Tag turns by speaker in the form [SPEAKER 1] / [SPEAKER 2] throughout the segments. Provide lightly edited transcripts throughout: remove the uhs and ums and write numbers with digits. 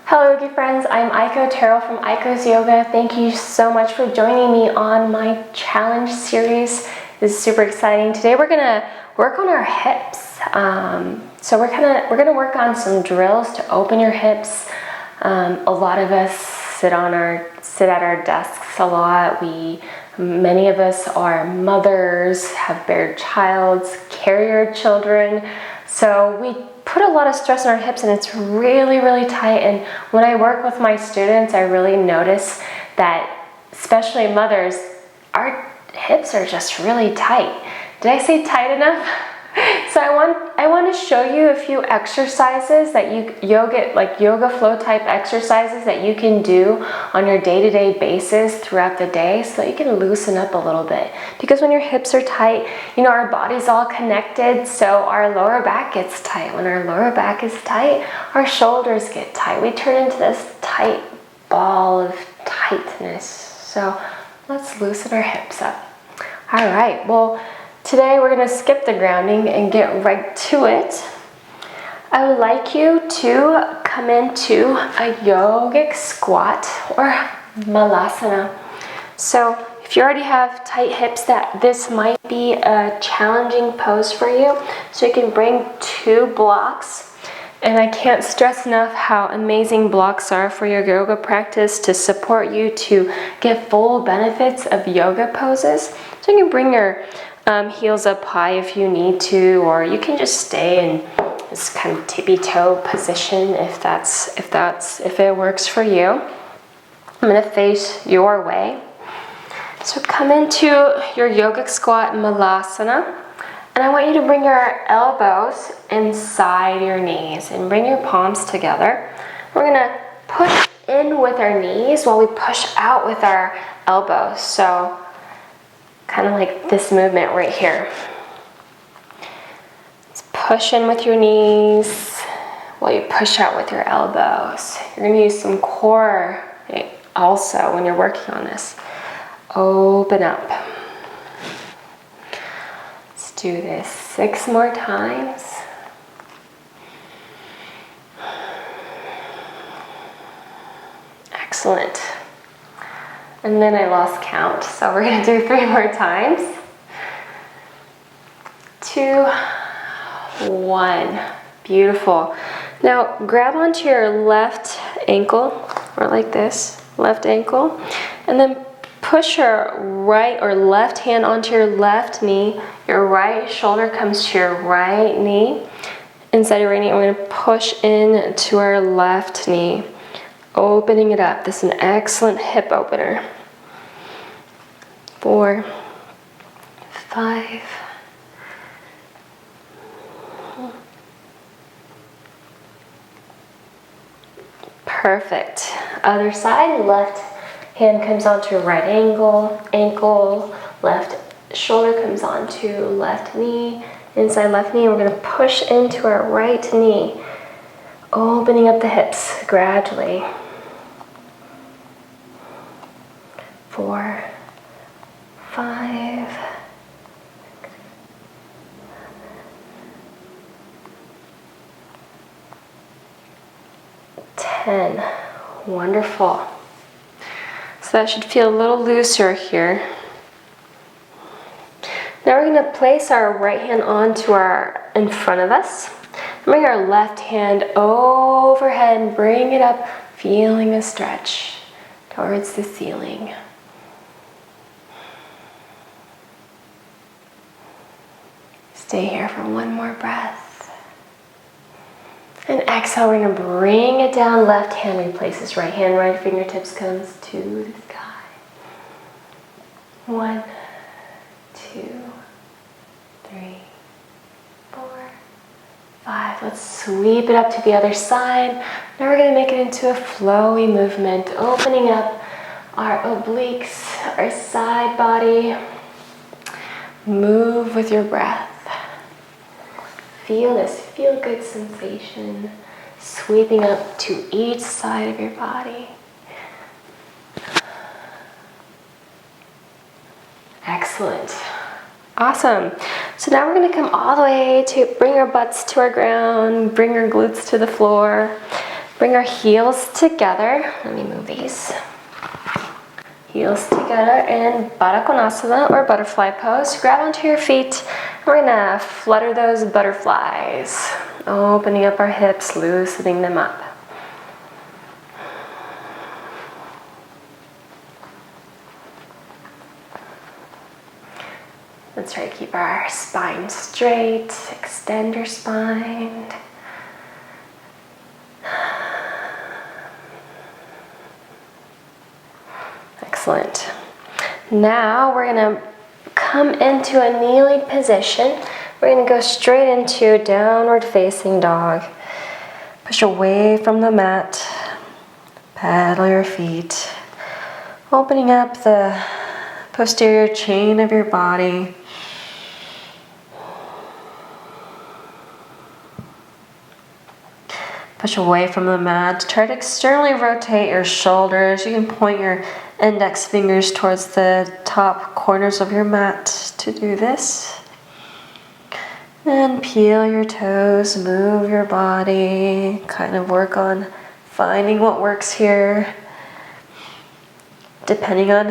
[SPEAKER 1] Hello Yogi friends, I'm Aiko Terrell from Aiko's Yoga. Thank you so much for joining me on my challenge series. This is super exciting. Today we're gonna work on our hips. So we're gonna work on some drills to open your hips. A lot of us sit at our desks a lot. Many of us are mothers, have bare childs, carry our children. So we put a lot of stress on our hips and it's really, really tight. And when I work with my students, I really notice that, especially mothers, our hips are just really tight. Did I say tight enough? So I want to show you a few exercises that yoga flow type exercises that you can do on your day-to-day basis throughout the day so that you can loosen up a little bit. Because when your hips are tight, you know, our body's all connected, so our lower back gets tight. When our lower back is tight, our shoulders get tight. We turn into this tight ball of tightness. So let's loosen our hips up. All right, well, today we're going to skip the grounding and get right to it. I would like you to come into a yogic squat or malasana. So if you already have tight hips, this might be a challenging pose for you. So you can bring 2 blocks. And I can't stress enough how amazing blocks are for your yoga practice to support you to get full benefits of yoga poses. So you can bring your heels up high if you need to, or you can just stay in this kind of tippy toe position if it works for you. I'm going to face your way. So come into your yogic squat malasana, and I want you to bring your elbows inside your knees and bring your palms together. We're going to push in with our knees while we push out with our elbows. So kind of like this movement right here. Let's push in with your knees while you push out with your elbows. You're going to use some core also when you're working on this. Open up. Let's do this 6 more times. Excellent. And then I lost count, so we're going to do 3 more times. 2, 1. Beautiful. Now grab onto your left ankle, or like this, left ankle, and then push your right or left hand onto your left knee. Your right shoulder comes to your right knee. Inside your right knee, we're going to push in to our left knee, opening it up. This is an excellent hip opener. 4, 5. Perfect. Other side, left hand comes onto right ankle, left shoulder comes onto left knee, inside left knee. We're going to push into our right knee, opening up the hips gradually. 4, 5. 10. Wonderful. So that should feel a little looser here. Now we're going to place our right hand in front of us. Bring our left hand overhead and bring it up, feeling a stretch towards the ceiling. Stay here for 1 more breath. And exhale, we're going to bring it down. Left hand replaces right hand. Right fingertips comes to the sky. 1, 2, 3, 4, 5. Let's sweep it up to the other side. Now we're going to make it into a flowy movement, opening up our obliques, our side body. Move with your breath. Feel this feel-good sensation sweeping up to each side of your body. Excellent. Awesome. So now we're going to come all the way to bring our butts to our ground, bring our glutes to the floor. Bring our heels together. Let me move these. Heels together in Baddha Konasana or butterfly pose. Grab onto your feet. We're gonna flutter those butterflies. Opening up our hips, loosening them up. Let's try to keep our spine straight. Extend your spine. Excellent. Now we're going to come into a kneeling position. We're going to go straight into downward facing dog. Push away from the mat. Paddle your feet. Opening up the posterior chain of your body. Push away from the mat. Try to externally rotate your shoulders. You can point your index fingers towards the top corners of your mat to do this. And peel your toes, move your body, kind of work on finding what works here. Depending on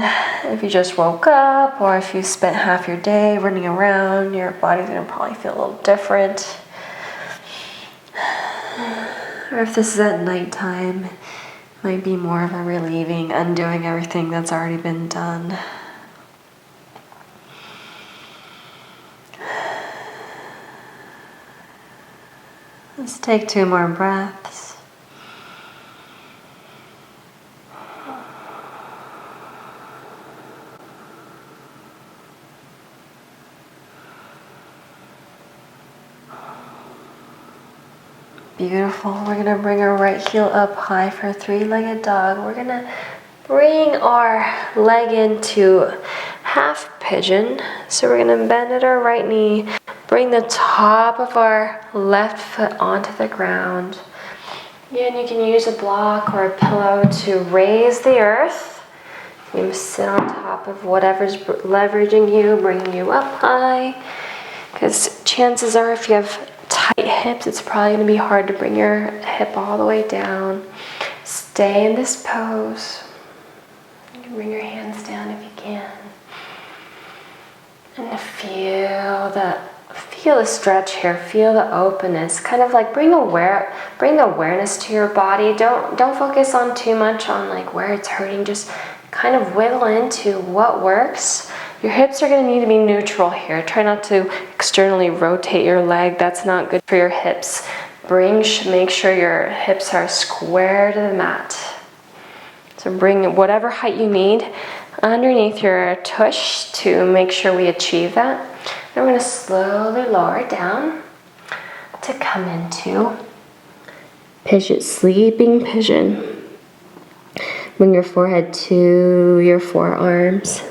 [SPEAKER 1] if you just woke up or if you spent half your day running around, your body's gonna probably feel a little different. Or if this is at nighttime, it might be more of a relieving, undoing everything that's already been done. Let's take 2 more breaths. Beautiful. We're going to bring our right heel up high for a 3-legged dog. We're going to bring our leg into half pigeon. So we're going to bend at our right knee, bring the top of our left foot onto the ground. Again, you can use a block or a pillow to raise the earth. You sit on top of whatever's leveraging you, bringing you up high. Because chances are if you have tight hips, it's probably going to be hard to bring your hip all the way down. Stay in this pose. You can bring your hands down if you can. And feel the stretch here. Feel the openness. Kind of like bring the awareness to your body. Don't focus on too much on like where it's hurting. Just kind of wiggle into what works. Your hips are going to need to be neutral here. Try not to externally rotate your leg. That's not good for your hips. Make sure your hips are square to the mat. So bring whatever height you need underneath your tush to make sure we achieve that. And we're going to slowly lower it down to come into pigeon, sleeping pigeon. Bring your forehead to your forearms.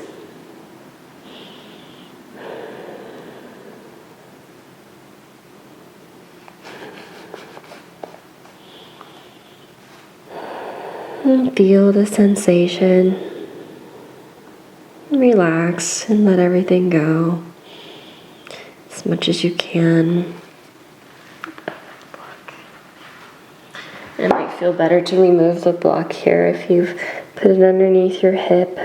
[SPEAKER 1] And feel the sensation. Relax and let everything go as much as you can. It might feel better to remove the block here if you've put it underneath your hip.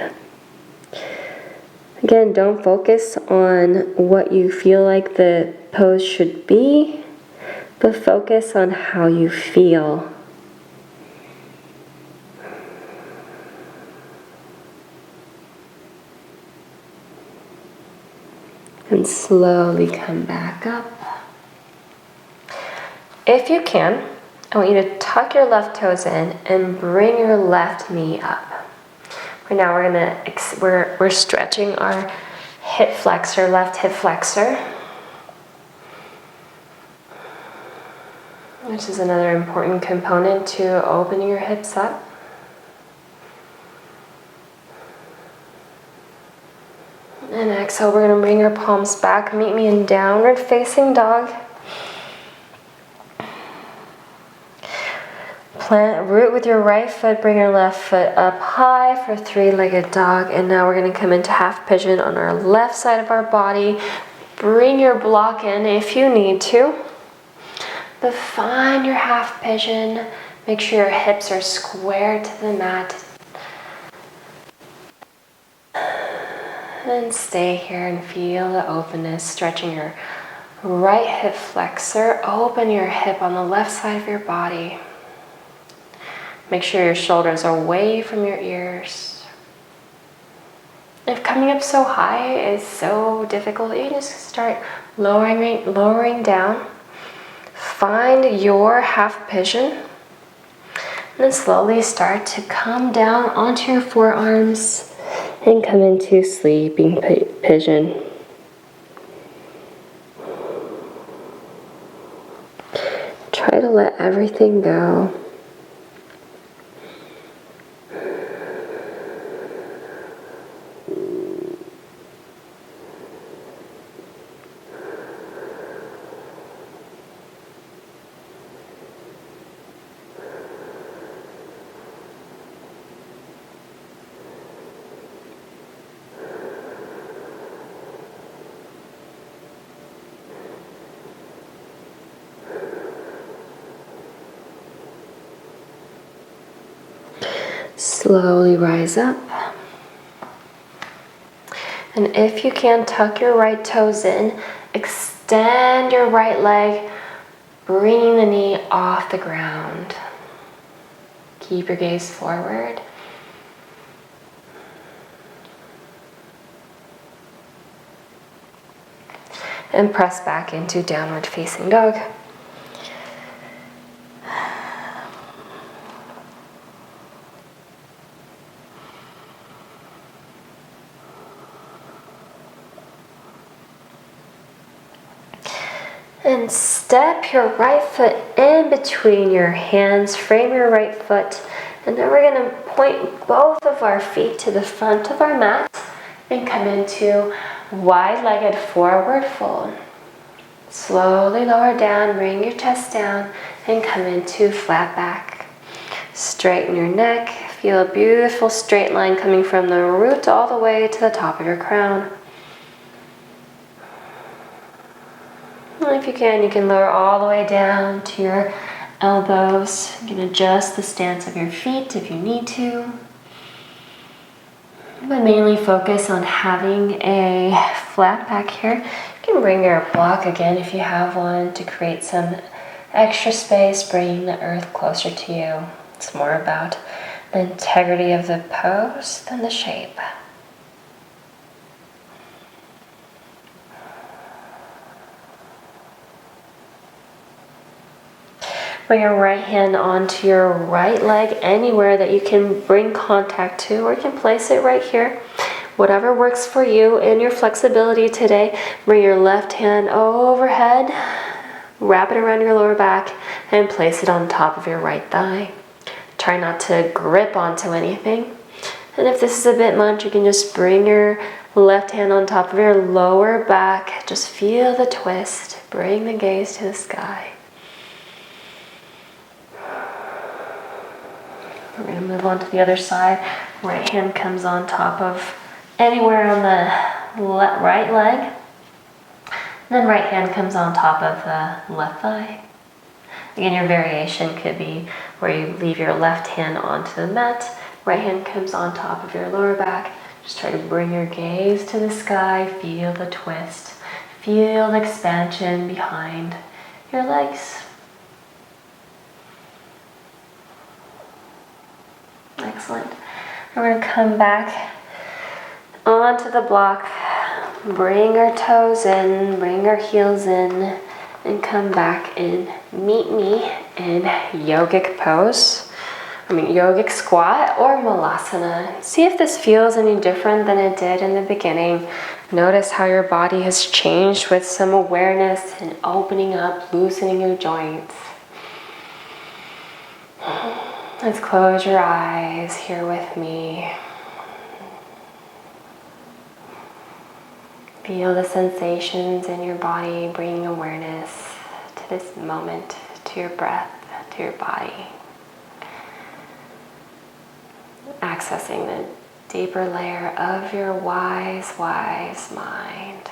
[SPEAKER 1] Again, don't focus on what you feel like the pose should be, but focus on how you feel. And slowly come back up. If you can, I want you to tuck your left toes in and bring your left knee up. Right now we're stretching our hip flexor, left hip flexor. Which is another important component to opening your hips up. And exhale, we're going to bring our palms back. Meet me in downward facing dog. Plant root with your right foot, bring your left foot up high for 3-legged dog. And now we're going to come into half pigeon on our left side of our body. Bring your block in if you need to. But find your half pigeon. Make sure your hips are square to the mat. And stay here and feel the openness, stretching your right hip flexor. Open your hip on the left side of your body. Make sure your shoulders are away from your ears. If coming up so high is so difficult, you can just start lowering down. Find your half pigeon. And then slowly start to come down onto your forearms and come into sleeping pigeon. Try to let everything go. Slowly rise up. And if you can, tuck your right toes in, extend your right leg, bringing the knee off the ground. Keep your gaze forward. And press back into downward facing dog. And step your right foot in between your hands, frame your right foot, and then we're going to point both of our feet to the front of our mat and come into wide-legged forward fold. Slowly lower down, bring your chest down, and come into flat back. Straighten your neck, feel a beautiful straight line coming from the root all the way to the top of your crown. And if you can lower all the way down to your elbows. You can adjust the stance of your feet if you need to. But mainly focus on having a flat back here. You can bring your block again if you have one to create some extra space, bringing the earth closer to you. It's more about the integrity of the pose than the shape. Bring your right hand onto your right leg, anywhere that you can bring contact to, or you can place it right here. Whatever works for you in your flexibility today. Bring your left hand overhead, wrap it around your lower back, and place it on top of your right thigh. Try not to grip onto anything. And if this is a bit much, you can just bring your left hand on top of your lower back. Just feel the twist. Bring the gaze to the sky. We're going to move on to the other side. Right hand comes on top of anywhere on the right leg. Then right hand comes on top of the left thigh. Again, your variation could be where you leave your left hand onto the mat. Right hand comes on top of your lower back. Just try to bring your gaze to the sky. Feel the twist. Feel the expansion behind your legs. Excellent. We're going to come back onto the block. Bring our toes in, bring our heels in, and come back and meet me in yogic pose. Yogic squat or malasana. See if this feels any different than it did in the beginning. Notice how your body has changed with some awareness and opening up, loosening your joints. Let's close your eyes here with me. Feel the sensations in your body, bringing awareness to this moment, to your breath, to your body. Accessing the deeper layer of your wise, wise mind.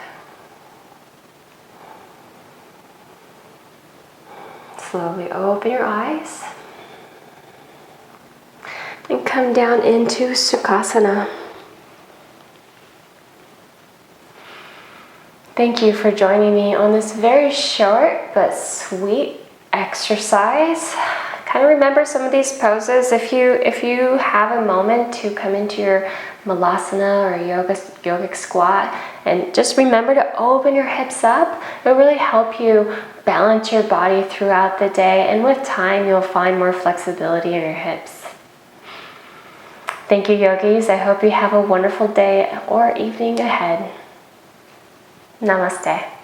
[SPEAKER 1] Slowly open your eyes. And come down into Sukhasana. Thank you for joining me on this very short but sweet exercise. Kind of remember some of these poses. If you have a moment to come into your malasana or yogic squat, and just remember to open your hips up. It'll really help you balance your body throughout the day, and with time you'll find more flexibility in your hips. Thank you, yogis. I hope you have a wonderful day or evening ahead. Namaste.